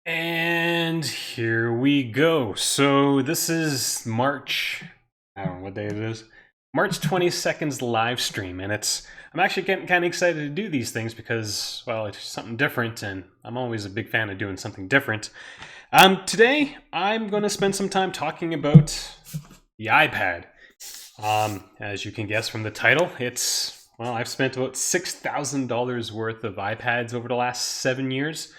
And here we go. So this is March, I don't know what day it is, March 22nd's live stream. And I'm actually getting kind of excited to do these things because, well, it's something different and I'm always a big fan of doing something different. Today, I'm going to spend some time talking about the iPad. As you can guess from the title, I've spent about $6,000 worth of iPads over the last 7 years.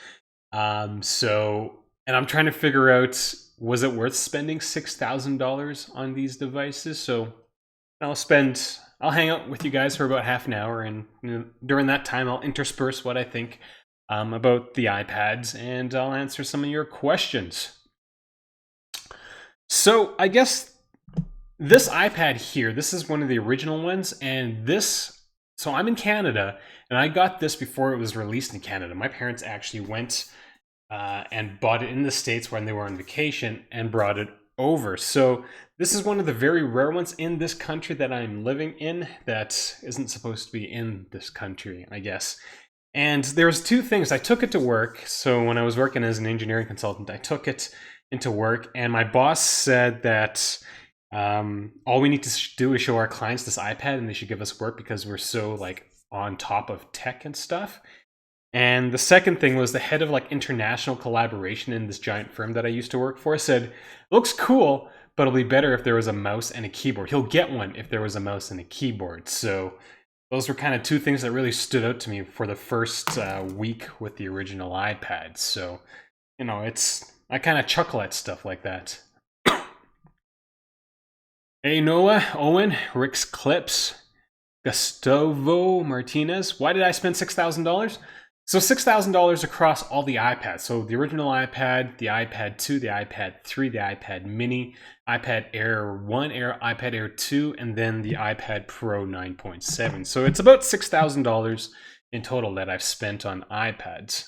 And I'm trying to figure out, was it worth spending $6,000 on these devices? So I'll hang out with you guys for about half an hour, and during that time, I'll intersperse what I think about the iPads, and I'll answer some of your questions. So I guess this iPad here, this is one of the original ones, so I'm in Canada, and I got this before it was released in Canada. My parents actually went and bought it in the States when they were on vacation and brought it over. So this is one of the very rare ones in this country that I'm living in that isn't supposed to be in this country, I guess. And there's two things. I took it to work. So when I was working as an engineering consultant, I took it into work, and my boss said that all we need to do is show our clients this iPad and they should give us work because we're so on top of tech and stuff. And the second thing was the head of international collaboration in this giant firm that I used to work for said, looks cool, but it'll be better if there was a mouse and a keyboard. He'll get one if there was a mouse and a keyboard. So those were kind of two things that really stood out to me for the first week with the original iPad. So, I kind of chuckle at stuff like that. Hey, Noah, Owen, Rick's Clips, Gustavo Martinez. Why did I spend $6,000? So $6,000 across all the iPads. So the original iPad, the iPad 2, the iPad 3, the iPad mini, iPad Air 1, iPad Air 2, and then the iPad Pro 9.7. So it's about $6,000 in total that I've spent on iPads.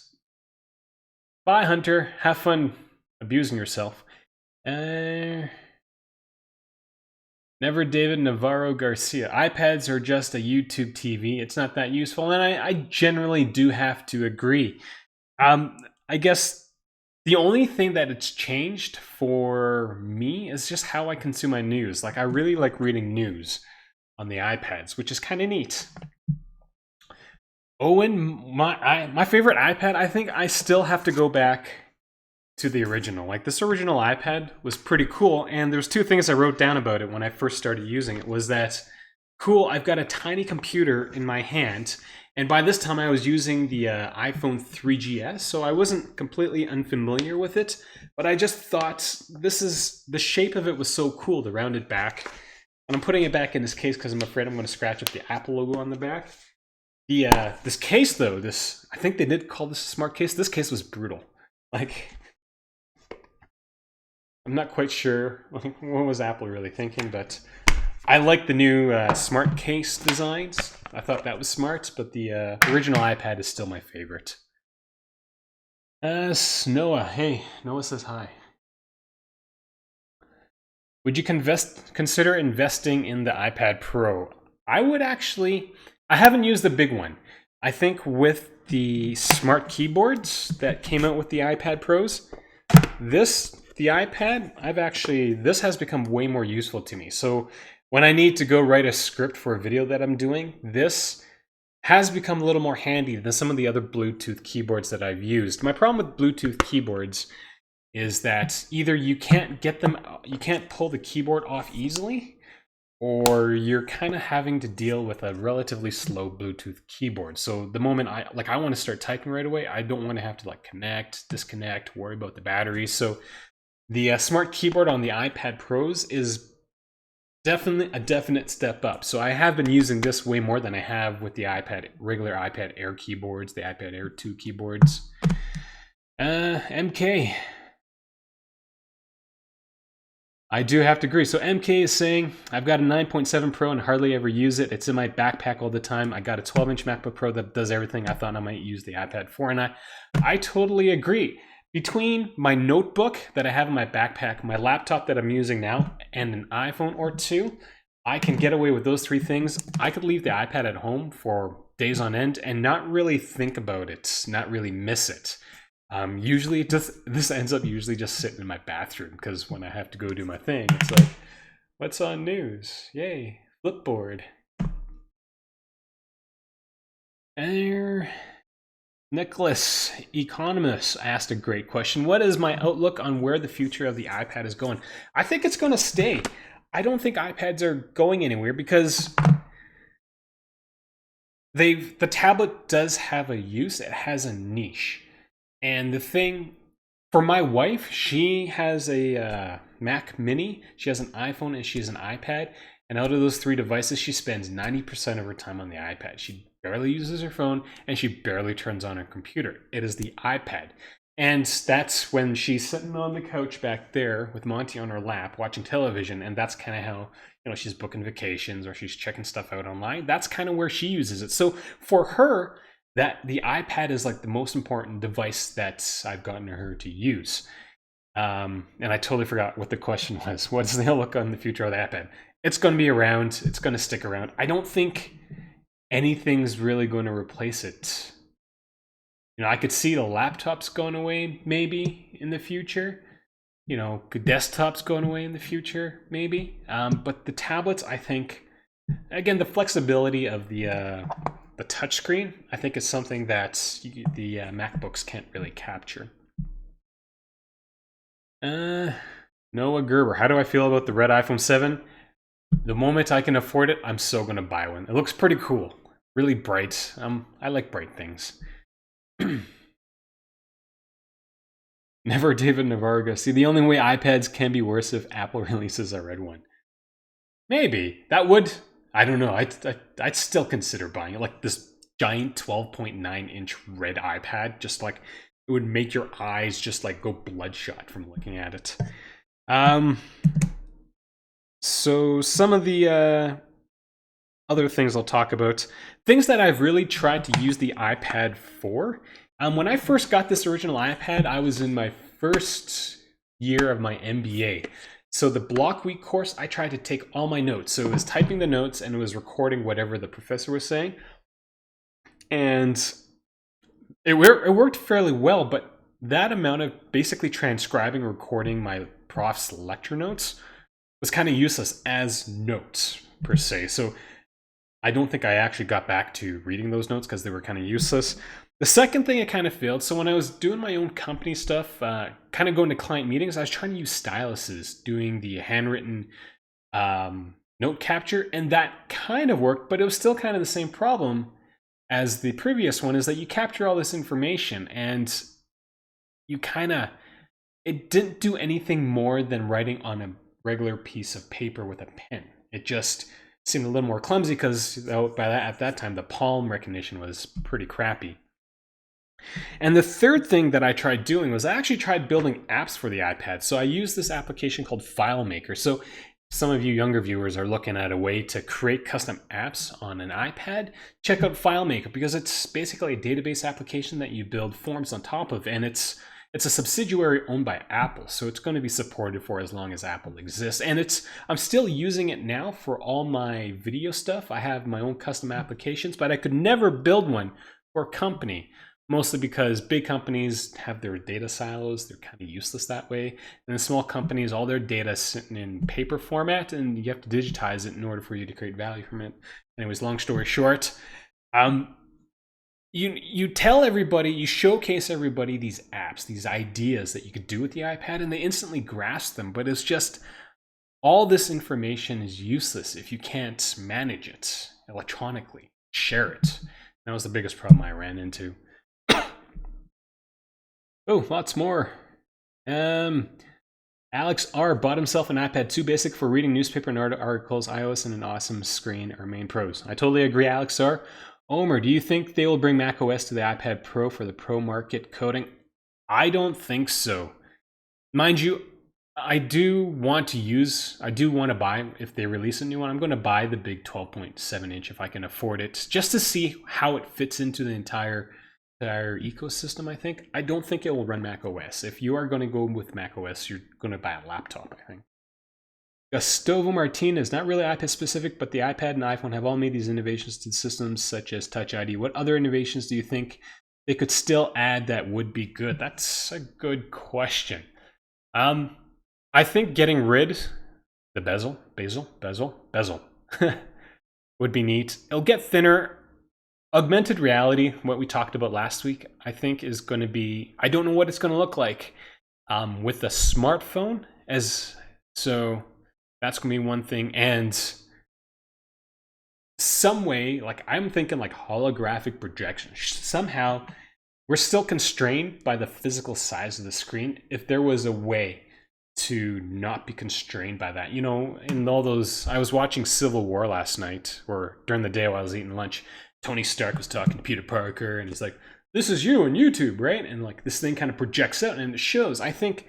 Bye, Hunter. Have fun abusing yourself. Never David Navarro Garcia. iPads are just a YouTube TV. It's not that useful, and I generally do have to agree. I guess the only thing that it's changed for me is just how I consume my news. I really like reading news on the iPads, which is kind of neat. Owen, my favorite iPad, I think I still have to go back to the original. This original iPad was pretty cool, and there's two things I wrote down about it when I first started using it. Was that cool? I've got a tiny computer in my hand, and by this time I was using the iPhone 3GS, so I wasn't completely unfamiliar with it, but I just thought the shape of it was so cool, the rounded back. And I'm putting it back in this case because I'm afraid I'm going to scratch up the Apple logo on the back. This case though, I think they did call this a smart case. This case was brutal. I'm not quite sure what was Apple really thinking, but I like the new smart case designs. I thought that was smart, but the original iPad is still my favorite. Noah, hey, Noah says hi. Would you consider investing in the iPad Pro? I would actually. I haven't used the big one. I think with the smart keyboards that came out with the iPad Pros, the iPad, this has become way more useful to me. So when I need to go write a script for a video that I'm doing, this has become a little more handy than some of the other Bluetooth keyboards that I've used. My problem with Bluetooth keyboards is that either you can't pull the keyboard off easily, or you're kind of having to deal with a relatively slow Bluetooth keyboard. So the moment I want to start typing right away, I don't want to have to connect, disconnect, worry about the battery. So the smart keyboard on the iPad Pros is definitely a definite step up. So I have been using this way more than I have with the regular iPad Air keyboards, the iPad Air 2 keyboards. MK. I do have to agree. So MK is saying, I've got a 9.7 Pro and hardly ever use it. It's in my backpack all the time. I got a 12-inch MacBook Pro that does everything. I thought I might use the iPad 4, and I totally agree. Between my notebook that I have in my backpack, my laptop that I'm using now, and an iPhone or two, I can get away with those three things. I could leave the iPad at home for days on end and not really think about it, not really miss it. Usually this ends up usually just sitting in my bathroom because when I have to go do my thing, it's like, what's on news? Yay, Flipboard. And Nicholas, economist, asked a great question. What is my outlook on where the future of the iPad is going? I think it's going to stay. I don't think iPads are going anywhere because the tablet does have a use. It has a niche. And the thing for my wife, she has a Mac Mini, she has an iPhone, and she has an iPad. And out of those three devices, she spends 90% of her time on the iPad. She barely uses her phone, and she barely turns on her computer. It is the iPad. And that's when she's sitting on the couch back there with Monty on her lap watching television, and that's kind of how, she's booking vacations or she's checking stuff out online. That's kind of where she uses it. So for her, that the iPad is like the most important device that I've gotten her to use. And I totally forgot what the question was. What's the outlook on the future of the iPad? It's going to be around. It's going to stick around. I don't think anything's really going to replace it. I could see the laptops going away maybe in the future. Desktops going away in the future maybe. But the tablets, I think, again, the flexibility of the touchscreen, I think, is something that the MacBooks can't really capture. Noah Gerber, how do I feel about the red iPhone 7? The moment I can afford it, I'm so going to buy one. It looks pretty cool. Really bright. I like bright things. Never David Navarga. See, the only way iPads can be worse if Apple releases a red one. Maybe. That would... I don't know. I'd still consider buying it. Like this giant 12.9-inch red iPad. Just like... It would make your eyes just like go bloodshot from looking at it. So some of the other things I'll talk about. Things that I've really tried to use the iPad for. When I first got this original iPad, I was in my first year of my MBA. So the block week course, I tried to take all my notes. So it was typing the notes and it was recording whatever the professor was saying. And it worked fairly well, but that amount of basically transcribing, recording my prof's lecture notes was kind of useless as notes, per se. So I don't think I actually got back to reading those notes because they were kind of useless. The second thing, it kind of failed. So when I was doing my own company stuff, kind of going to client meetings, I was trying to use styluses, doing the handwritten note capture, and that kind of worked, but it was still kind of the same problem as the previous one, is that you capture all this information and you it didn't do anything more than writing on a regular piece of paper with a pen. It just seemed a little more clumsy because at that time, the palm recognition was pretty crappy. And the third thing that I tried doing was I actually tried building apps for the iPad. So I used this application called FileMaker. So some of you younger viewers are looking at a way to create custom apps on an iPad. Check out FileMaker because it's basically a database application that you build forms on top of, and it's a subsidiary owned by Apple, so it's going to be supported for as long as Apple exists. And I'm still using it now for all my video stuff. I have my own custom applications, but I could never build one for a company. Mostly because big companies have their data silos. They're kind of useless that way. And the small companies, all their data is sitting in paper format, and you have to digitize it in order for you to create value from it. Anyways, long story short, you tell everybody, you showcase everybody these apps, these ideas that you could do with the iPad, and they instantly grasp them. But it's just all this information is useless if you can't manage it electronically, share it. That was the biggest problem I ran into. Oh, lots more. Alex R. bought himself an iPad 2 Basic for reading newspaper and articles. iOS and an awesome screen are main pros. I totally agree, Alex R. Omer, do you think they will bring macOS to the iPad Pro for the pro market coding? I don't think so. Mind you, I do want to buy, if they release a new one, I'm going to buy the big 12.7 inch if I can afford it, just to see how it fits into the entire ecosystem. I don't think it will run macOS. If you are going to go with macOS, you're going to buy a laptop, I think. Gustavo Martinez, not really iPad specific, but the iPad and iPhone have all made these innovations to systems such as Touch ID. What other innovations do you think they could still add that would be good? That's a good question. Um, I think getting rid the bezel would be neat. It'll get thinner. Augmented reality, what we talked about last week, I think is going to be. I don't know what it's going to look like with the smartphone. As so, that's going to be one thing, and some way, like I'm thinking, like holographic projection. Somehow, we're still constrained by the physical size of the screen. If there was a way to not be constrained by that, in all those, I was watching Civil War last night, or during the day while I was eating lunch. Tony Stark was talking to Peter Parker, and he's like, "This is you on YouTube, right?" And like this thing kind of projects out, and it shows. I think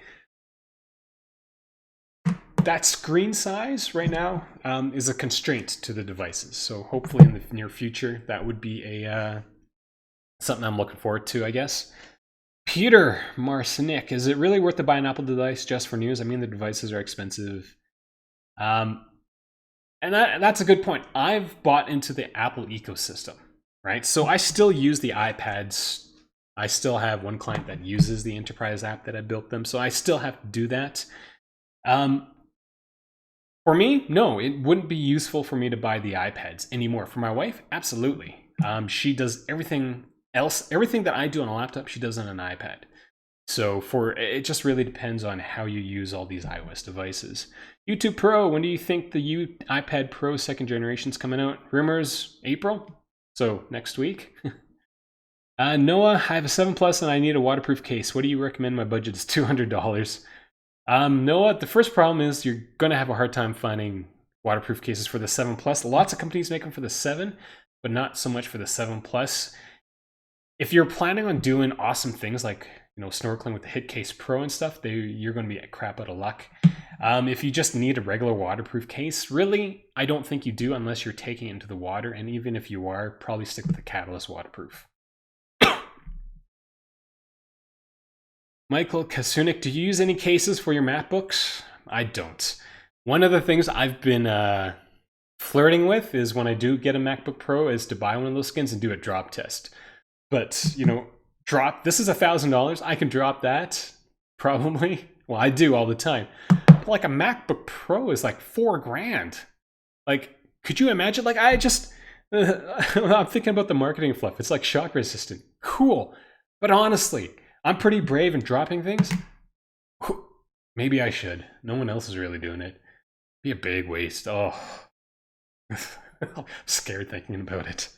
that screen size right now is a constraint to the devices. So hopefully in the near future, that would be a something I'm looking forward to, I guess. Peter Marcinik, is it really worth to buy an Apple device just for news? I mean, the devices are expensive. And that's a good point. I've bought into the Apple ecosystem, right? So I still use the iPads. I still have one client that uses the enterprise app that I built them. So I still have to do that. For me, no, it wouldn't be useful for me to buy the iPads anymore. For my wife, absolutely. She does everything else, everything that I do on a laptop, she does on an iPad. So it just really depends on how you use all these iOS devices. YouTube Pro, when do you think the iPad Pro second generation is coming out? Rumors, April? So next week? Noah, I have a 7 Plus and I need a waterproof case. What do you recommend? My budget is $200. Noah, the first problem is you're going to have a hard time finding waterproof cases for the 7 Plus. Lots of companies make them for the 7, but not so much for the 7 Plus. If you're planning on doing awesome things like snorkeling with the HitCase Pro and stuff, you're going to be a crap out of luck. If you just need a regular waterproof case, really, I don't think you do unless you're taking it into the water. And even if you are, probably stick with the Catalyst waterproof. Michael Kasunik, do you use any cases for your MacBooks? I don't. One of the things I've been flirting with is when I do get a MacBook Pro is to buy one of those skins and do a drop test. But, this is $1,000. I can drop that, probably. Well, I do all the time. But like a MacBook Pro is like $4,000. Like, could you imagine? Like, I'm thinking about the marketing fluff. It's like shock resistant. Cool. But honestly, I'm pretty brave in dropping things. Maybe I should. No one else is really doing it. Be a big waste. Oh. I'm scared thinking about it.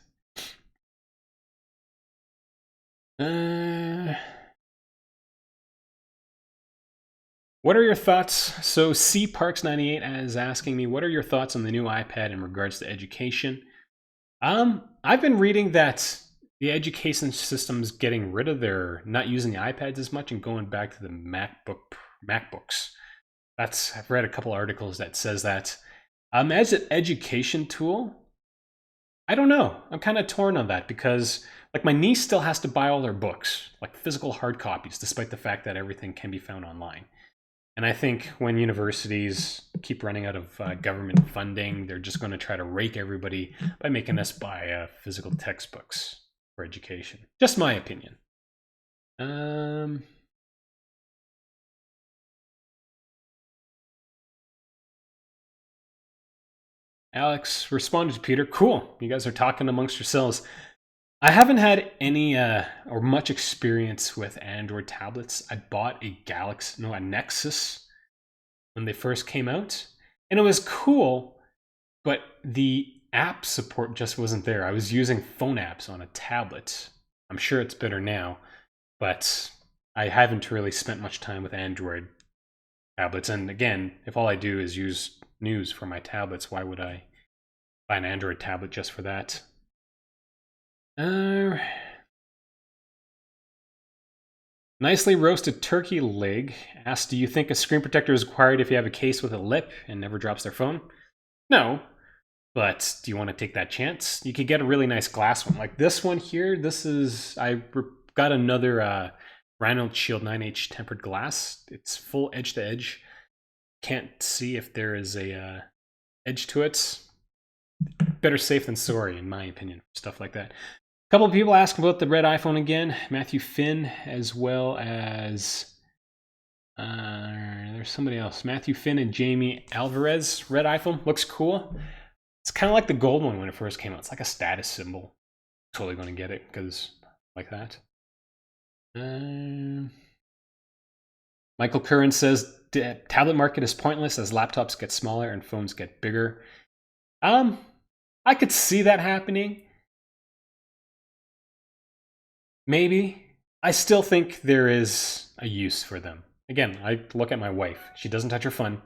What are your thoughts? So C Parks 98 is asking me, what are your thoughts on the new iPad in regards to education? I've been reading that the education system's getting rid of their not using the iPads as much and going back to the MacBooks. I've read a couple articles that says that. As an education tool, I don't know. I'm kind of torn on that because like my niece still has to buy all their books, like physical hard copies, despite the fact that everything can be found online. And I think when universities keep running out of government funding, they're just going to try to rake everybody by making us buy physical textbooks for education. Just my opinion. Alex responded to Peter. Cool. You guys are talking amongst yourselves. I haven't had any or much experience with Android tablets. I bought a Nexus when they first came out, and it was cool, but the app support just wasn't there. I was using phone apps on a tablet. I'm sure it's better now, but I haven't really spent much time with Android tablets. And again, if all I do is use news for my tablets, why would I buy an Android tablet just for that? Nicely roasted turkey leg asks, do you think a screen protector is required if you have a case with a lip and never drops their phone? No, but do you want to take that chance? You could get a really nice glass one. Like this one here, I got another Rhino Shield 9H tempered glass. It's full edge to edge. Can't see if there is a edge to it. Better safe than sorry, in my opinion, stuff like that. couple of people asking about the red iPhone again. Matthew Finn, as well as there's somebody else. Matthew Finn and Jamie Alvarez. Red iPhone looks cool. It's kind of like the gold one when it first came out. It's like a status symbol. Totally going to get it because like that. Michael Curran says the tablet market is pointless as laptops get smaller and phones get bigger. I could see that happening. Maybe. I still think there is a use for them. Again, I look at my wife. She doesn't touch her phone,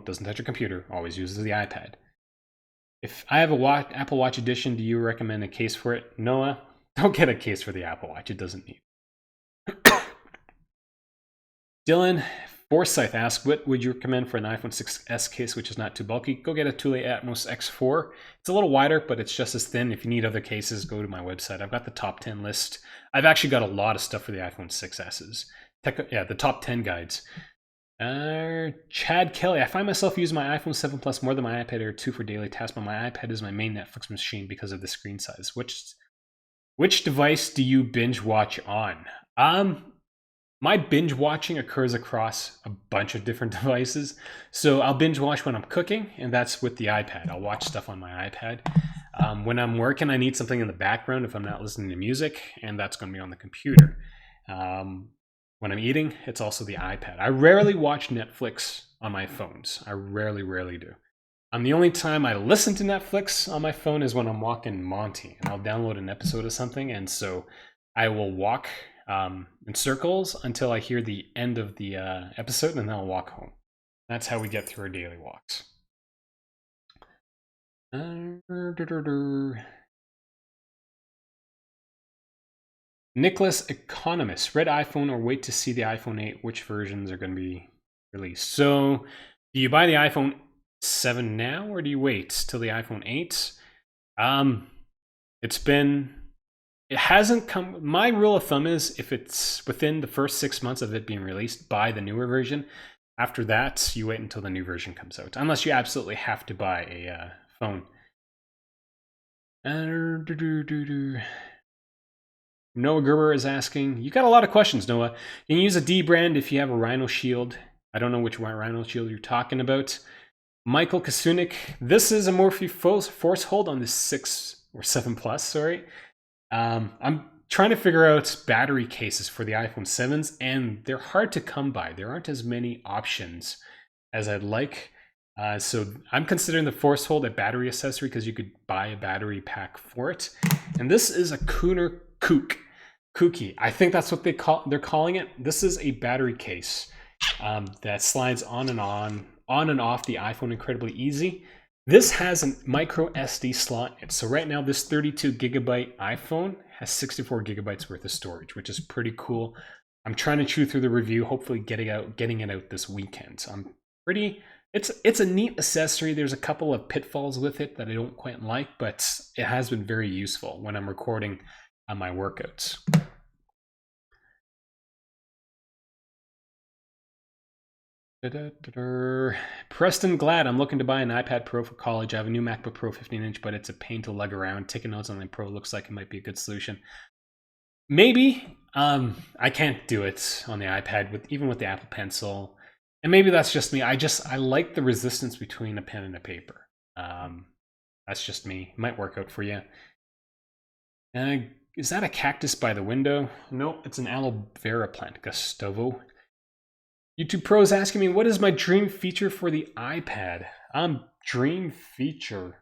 doesn't touch her computer, always uses the iPad. If I have a Apple Watch Edition, do you recommend a case for it? Noah, don't get a case for the Apple Watch. It doesn't need. Dylan Forsyth asks, what would you recommend for an iPhone 6s case which is not too bulky? Go get a Thule Atmos X4. It's a little wider, but it's just as thin. If you need other cases, go to my website. I've got the top 10 list. I've actually got a lot of stuff for the iPhone 6s's. The top 10 guides. Chad Kelly, I find myself using my iPhone 7 Plus more than my iPad Air 2 for daily tasks, but my iPad is my main Netflix machine because of the screen size. Which device do you binge watch on? My binge watching occurs across a bunch of different devices. So I'll binge watch when I'm cooking, and that's with the iPad. I'll watch stuff on my iPad. When I'm working, I need something in the background if I'm not listening to music, and that's going to be on the computer. When I'm eating, it's also the iPad. I rarely watch Netflix on my phones. I rarely do. The only time I listen to Netflix on my phone is when I'm walking Monty, and I'll download an episode of something, and so I will walk in circles until I hear the end of the episode, and then I'll walk home. That's how we get through our daily walks. Nicholas Economist, red iPhone or wait to see the iPhone 8? Which versions are going to be released? So, do you buy the iPhone 7 now, or do you wait till the iPhone 8? It hasn't come. My rule of thumb is if it's within the first 6 months of it being released, buy the newer version. After that, you wait until the new version comes out, unless you absolutely have to buy a phone. Noah Gerber is asking, you got a lot of questions, Noah. Can you use a D brand if you have a Rhino Shield? I don't know which Rhino Shield you're talking about. Michael Kasunik, this is a Morphe Force Hold on the 6 or 7 Plus, sorry. I'm trying to figure out battery cases for the iPhone 7s, and they're hard to come by. There aren't as many options as I'd like. So I'm considering the Force Hold a battery accessory because you could buy a battery pack for it. And this is a Kookie. I think that's what they're calling it. This is a battery case that slides on and off the iPhone incredibly easy. This has a micro SD slot in it. So right now, this 32 gigabyte iPhone has 64 gigabytes worth of storage, which is pretty cool. I'm trying to chew through the review, hopefully getting it out this weekend. So it's a neat accessory. There's a couple of pitfalls with it that I don't quite like, but it has been very useful when I'm recording on my workouts. Preston Glad, I'm looking to buy an iPad Pro for college. I have a new MacBook Pro 15-inch, but it's a pain to lug around. Taking notes on the Pro looks like it might be a good solution. Maybe. I can't do it on the iPad even with the Apple Pencil. And maybe that's just me. I like the resistance between a pen and a paper. That's just me. It might work out for you. Is that a cactus by the window? No, it's an aloe vera plant, Gustavo. YouTube Pro is asking me, what is my dream feature for the iPad? Dream feature.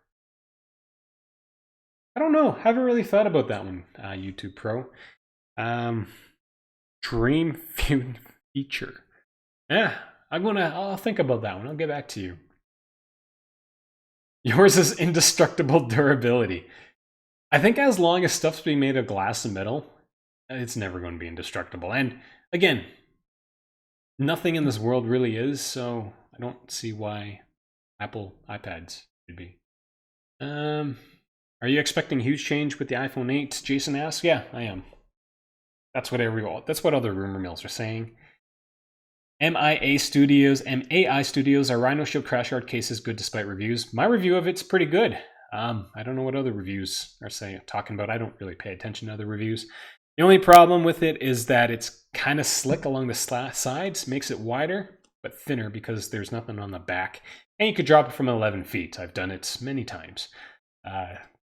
I don't know. Haven't really thought about that one, YouTube Pro. Dream feature. Yeah, I'll think about that one. I'll get back to you. Yours is indestructible durability. I think as long as stuff's being made of glass and metal, it's never going to be indestructible. And again, nothing in this world really is, so I don't see why Apple iPads should be. Are you expecting huge change with the iPhone 8? Jason asks. Yeah, I am. That's what other rumor mills are saying. MAI Studios, are Rhino Shield crash guard cases good despite reviews? My review of it's pretty good. I don't know what other reviews are saying, talking about. I don't really pay attention to other reviews. The only problem with it is that it's kind of slick along the sides, makes it wider, but thinner because there's nothing on the back. And you could drop it from 11 feet. I've done it many times.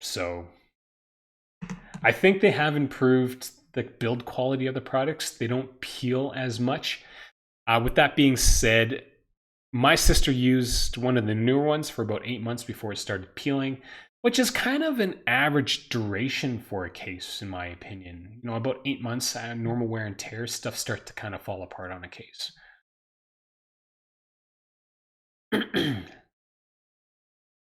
So I think they have improved the build quality of the products. They don't peel as much. With that being said, my sister used one of the newer ones for about 8 months before it started peeling, which is kind of an average duration for a case, in my opinion. You know, about 8 months, normal wear and tear, stuff starts to kind of fall apart on a case.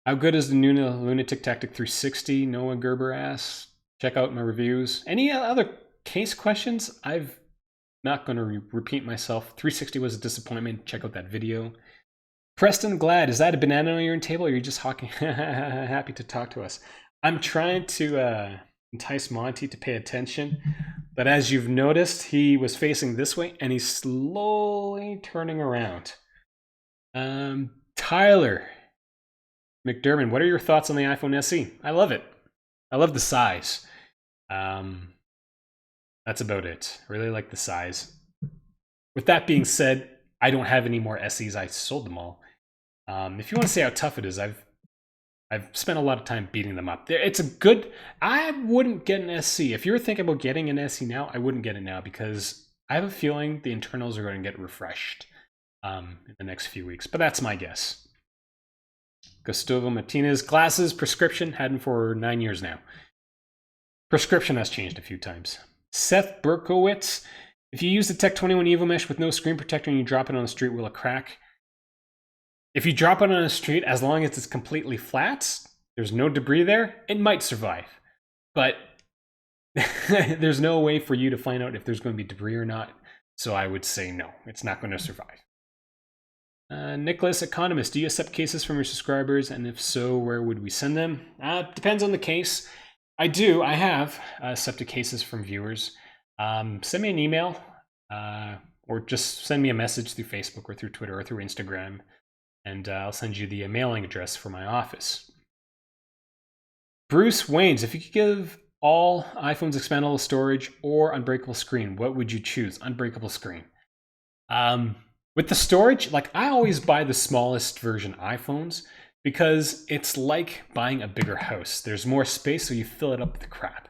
How good is the new Lunatic Tactic 360? Noah Gerber asks. Check out my reviews. Any other case questions? I've not going to repeat myself. 360 was a disappointment. Check out that video. Preston Glad, is that a banana on your table, or are you just happy to talk to us? I'm trying to entice Monty to pay attention, but as you've noticed, he was facing this way, and he's slowly turning around. Tyler McDermott, what are your thoughts on the iPhone SE? I love it. I love the size. That's about it. I really like the size. With that being said, I don't have any more SEs. I sold them all. If you want to say how tough it is, I've spent a lot of time beating them up. It's a good. I wouldn't get an SE. If you're thinking about getting an SE now, I wouldn't get it now because I have a feeling the internals are going to get refreshed in the next few weeks. But that's my guess. Gustavo Martinez, glasses, prescription, had them for 9 years now. Prescription has changed a few times. Seth Berkowitz, if you use the Tech 21 Evo Mesh with no screen protector and you drop it on the street, will it crack? If you drop it on the street, as long as it's completely flat, there's no debris there, it might survive. But there's no way for you to find out if there's going to be debris or not. So I would say no, it's not going to survive. Nicholas Economist, do you accept cases from your subscribers? And if so, where would we send them? Depends on the case. I do. I have accepted cases from viewers. Send me an email or just send me a message through Facebook or through Twitter or through Instagram, and I'll send you the mailing address for my office. Bruce Waynes, if you could give all iPhones expandable storage or unbreakable screen, what would you choose? Unbreakable screen. With the storage, like I always buy the smallest version iPhones because it's like buying a bigger house. There's more space, so you fill it up with crap.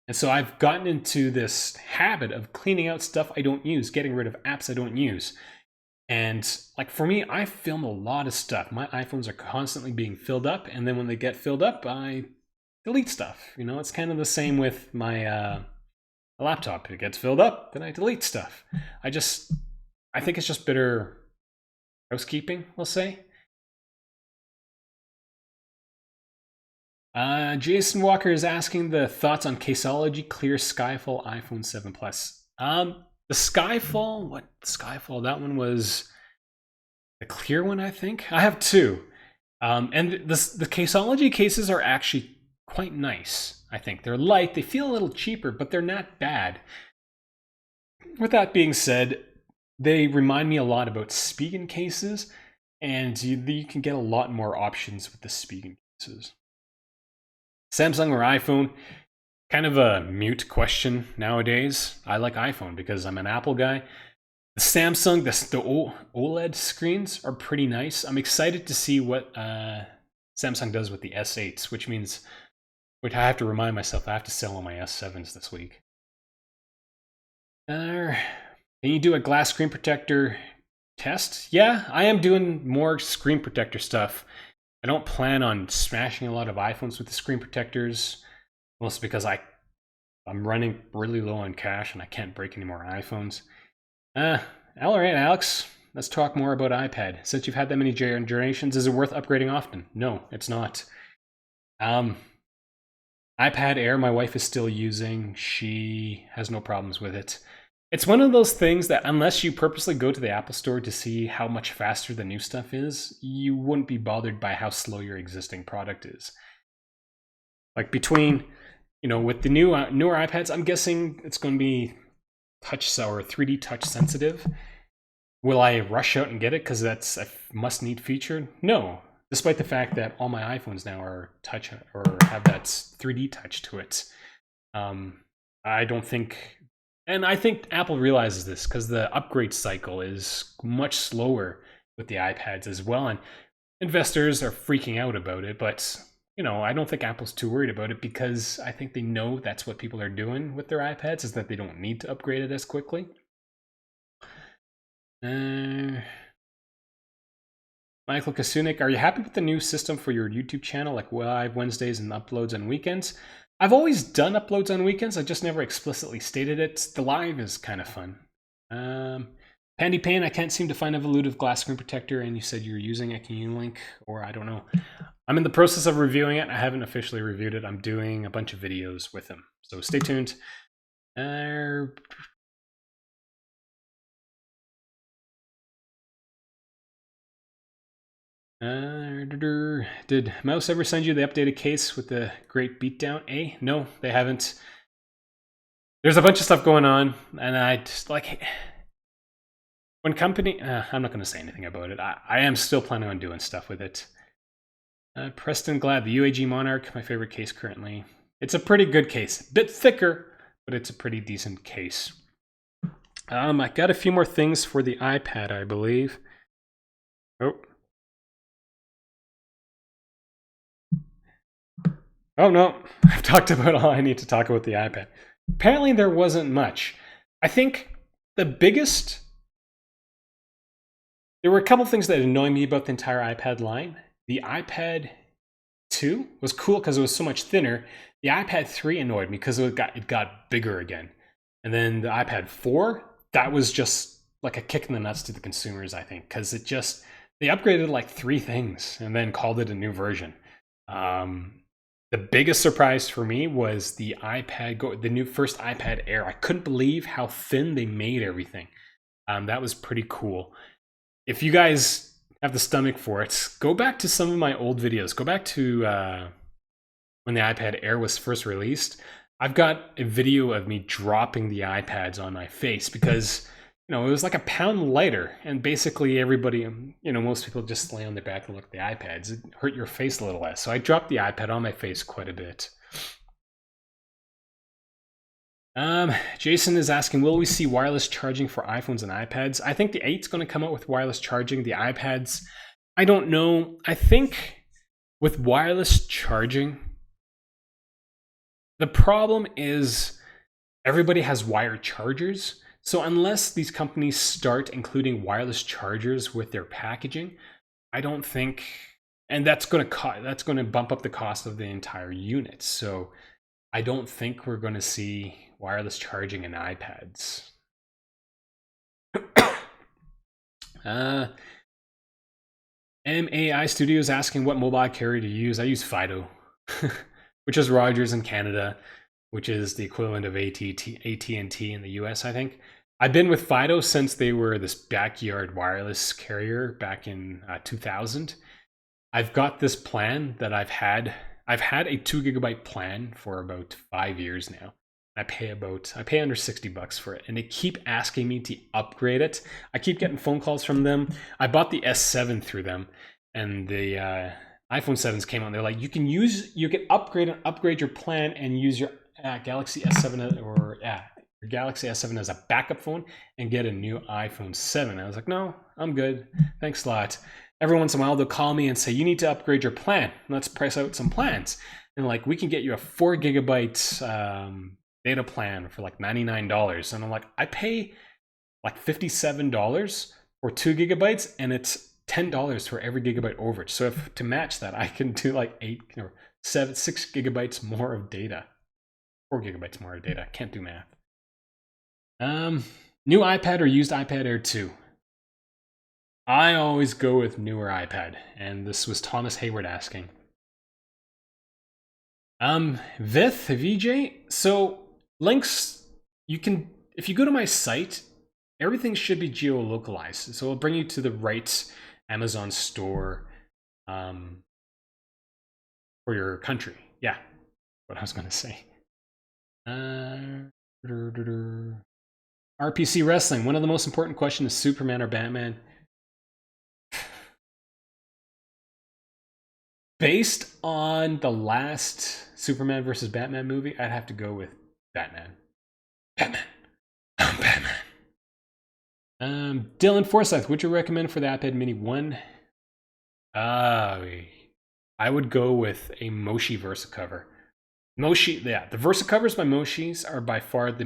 And so I've gotten into this habit of cleaning out stuff I don't use, getting rid of apps I don't use. And like for me, I film a lot of stuff. My iPhones are constantly being filled up, and then when they get filled up, I delete stuff. You know, it's kind of the same with my laptop. It gets filled up, then I delete stuff. I think it's just better housekeeping, we'll say. Jason Walker is asking the thoughts on Caseology Clear Skyfall iPhone 7 Plus. The Skyfall, what Skyfall? That one was the clear one, I think. I have two. And the Caseology cases are actually quite nice, I think. They're light, they feel a little cheaper, but they're not bad. With that being said, they remind me a lot about Spigen cases, and you can get a lot more options with the Spigen cases. Samsung or iPhone? Kind of a mute question nowadays. I like iPhone because I'm an Apple guy. The Samsung, the OLED screens are pretty nice. I'm excited to see what Samsung does with the S8s, which I have to remind myself I have to sell on my S7s this week. Can you do a glass screen protector test? Yeah, I am doing more screen protector stuff. I don't plan on smashing a lot of iPhones with the screen protectors, mostly because I'm running really low on cash and I can't break any more iPhones. All right, Alex, let's talk more about iPad. Since you've had that many generations, is it worth upgrading often? No, it's not. iPad Air, my wife is still using. She has no problems with it. It's one of those things that unless you purposely go to the Apple Store to see how much faster the new stuff is, you wouldn't be bothered by how slow your existing product is. Like between, with the newer iPads, I'm guessing it's going to be touch or 3D touch sensitive. Will I rush out and get it because that's a must-need feature? No. despite the fact that all my iPhones now are touch or have that 3D touch to it. I don't think, and I think Apple realizes this because the upgrade cycle is much slower with the iPads as well, and investors are freaking out about it. But I don't think Apple's too worried about it because I think they know that's what people are doing with their iPads, is that they don't need to upgrade it as quickly. Michael Kasunik, are you happy with the new system for your YouTube channel, like live Wednesdays and uploads on weekends? I've always done uploads on weekends. I just never explicitly stated it. The live is kind of fun. Pandy Payne, I can't seem to find a Evolutive glass screen protector, and you said you're using it. Can you link? Or I don't know. I'm in the process of reviewing it. I haven't officially reviewed it. I'm doing a bunch of videos with them, so stay tuned. Did Mouse ever send you the updated case with the great beatdown? No, they haven't. There's a bunch of stuff going on, and I just like when company. I'm not going to say anything about it. I am still planning on doing stuff with it. Preston Glad, the UAG Monarch, my favorite case currently. It's a pretty good case, a bit thicker, but it's a pretty decent case. I got a few more things for the iPad, I believe. Oh no, I've talked about all I need to talk about the iPad. Apparently there wasn't much. I think the biggest... There were a couple things that annoyed me about the entire iPad line. The iPad 2 was cool because it was so much thinner. The iPad 3 annoyed me because it got bigger again. And then the iPad 4, that was just like a kick in the nuts to the consumers, I think, because they upgraded like 3 things and then called it a new version. The biggest surprise for me was the the new first iPad Air. I couldn't believe how thin they made everything. That was pretty cool. If you guys have the stomach for it, go back to some of my old videos. Go back to when the iPad Air was first released. I've got a video of me dropping the iPads on my face because it was like a pound lighter, and basically everybody, most people just lay on their back and look at the iPads. It hurt your face a little less. So I dropped the iPad on my face quite a bit. Jason is asking, will we see wireless charging for iPhones and iPads? I think the 8's going to come out with wireless charging. The iPads, I don't know. I think with wireless charging, the problem is everybody has wired chargers. So unless these companies start including wireless chargers with their packaging, I don't think, and that's going to bump up the cost of the entire unit. So I don't think we're going to see wireless charging in iPads. MAI Studios asking what mobile carrier to use. I use Fido, which is Rogers in Canada, which is the equivalent of AT&T in the US, I think. I've been with Fido since they were this backyard wireless carrier back in 2000. I've got this plan that I've had a 2 gigabyte plan for about 5 years now. I pay under $60 for it, and they keep asking me to upgrade it. I keep getting phone calls from them. I bought the S7 through them, and the iPhone 7s came out. And they're like, you can upgrade your plan and use your Galaxy S7 your Galaxy S7 as a backup phone and get a new iPhone 7. I was like, no, I'm good. Thanks a lot. Every once in a while, they'll call me and say, you need to upgrade your plan. Let's price out some plans. And like, we can get you a 4 gigabyte data plan for like $99. And I'm like, I pay like $57 for 2 gigabytes, and it's $10 for every gigabyte overage. So to match that, I can do like 6 gigabytes more of data. 4 gigabytes more of data. Can't do math. New iPad or used iPad Air 2? I always go with newer iPad, and this was Thomas Hayward asking. VJ. So links, if you go to my site, everything should be geolocalized. So it'll bring you to the right Amazon store for your country. Yeah, what I was going to say. RPC Wrestling. One of the most important questions is Superman or Batman? Based on the last Superman versus Batman movie, I'd have to go with Batman. Batman. I'm Batman. Dylan Forsyth, would you recommend for the iPad Mini 1? I would go with a Moshi VersaCover. Moshi, yeah, the VersaCovers by Moshi's are by far the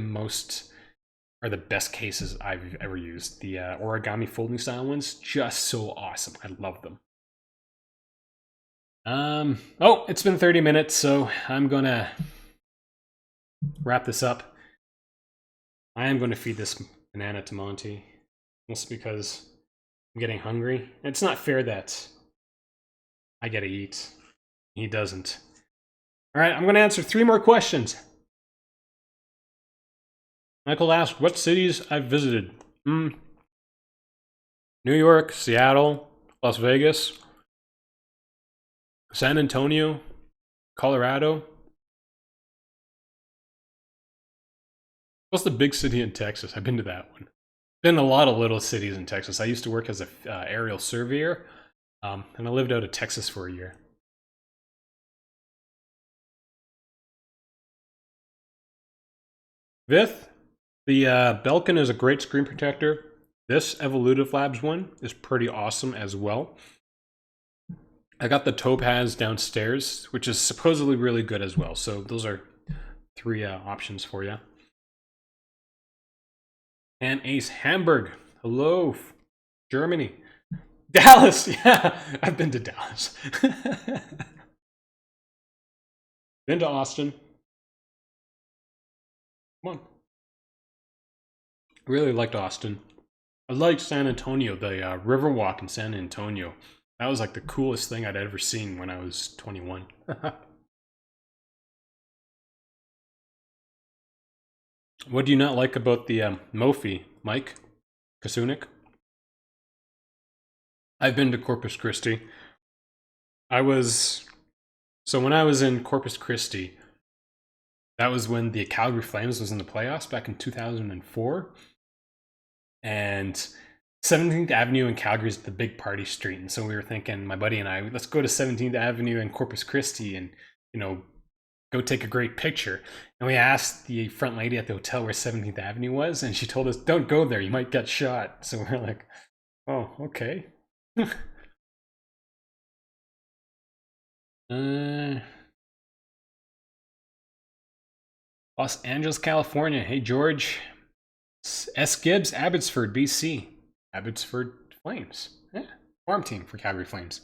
best cases I've ever used. The origami folding style ones, just so awesome. I love them. Oh, it's been 30 minutes, so I'm gonna wrap this up. I am going to feed this banana to Monty, just because I'm getting hungry. It's not fair that I get to eat. He doesn't. All right, I'm going to answer 3 more questions. Michael asked, what cities I've visited? New York, Seattle, Las Vegas, San Antonio, Colorado. What's the big city in Texas? I've been to that one. Been a lot of little cities in Texas. I used to work as an aerial surveyor, and I lived out of Texas for a year. Fifth, the Belkin is a great screen protector. This Evolutive Labs one is pretty awesome as well. I got the Topaz downstairs, which is supposedly really good as well. So those are 3 options for you. And Ace Hamburg, hello, Germany. Dallas, yeah, I've been to Dallas. Been to Austin. Come on. Really liked Austin. I liked San Antonio, the Riverwalk in San Antonio. That was like the coolest thing I'd ever seen when I was 21. What do you not like about the Mophie, Mike Kasunik? I've been to Corpus Christi. So when I was in Corpus Christi, that was when the Calgary Flames was in the playoffs back in 2004. And 17th Avenue in Calgary is the big party street. And so we were thinking, my buddy and I, let's go to 17th Avenue in Corpus Christi and, go take a great picture. And we asked the front lady at the hotel where 17th Avenue was, and she told us, don't go there, you might get shot. So we're like, oh, okay. Los Angeles, California. Hey, George. S. Gibbs, Abbotsford, BC. Abbotsford Flames. Yeah, farm team for Calgary Flames.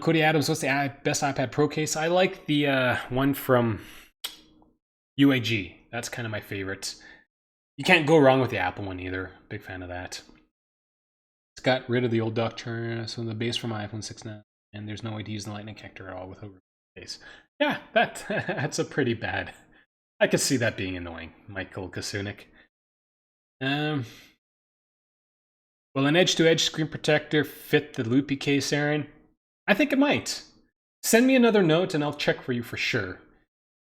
Cody Adams, what's the best iPad Pro case? I like the one from UAG. That's kind of my favorite. You can't go wrong with the Apple one either. Big fan of that. It's got rid of the old dock turn, so the base from my iPhone 6 now, and there's no way to use the lightning connector at all with a case. Yeah, that's a pretty bad. I could see that being annoying, Michael Kasunik. Will an edge-to-edge screen protector fit the loopy case, Aaron? I think it might. Send me another note and I'll check for you for sure.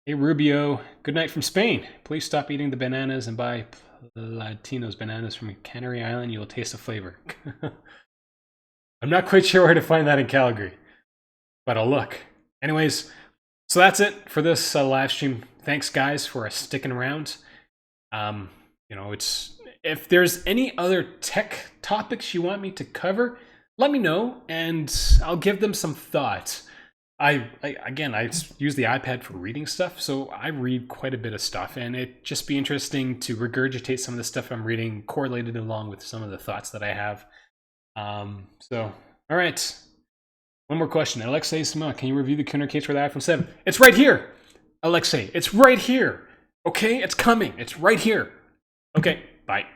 Hey Rubio, good night from Spain. Please stop eating the bananas and buy Latino's bananas from Canary Island. You will taste the flavor. I'm not quite sure where to find that in Calgary, but I'll look. Anyways, so that's it for this live stream. Thanks guys for sticking around. If there's any other tech topics you want me to cover, let me know and I'll give them some thought. I use the iPad for reading stuff, so I read quite a bit of stuff, and it'd just be interesting to regurgitate some of the stuff I'm reading, correlated along with some of the thoughts that I have. All right. One more question. Alexei Simon, can you review the Kuner case for the iPhone 7? It's right here, Alexei. It's right here. Okay, it's coming. It's right here. Okay, bye.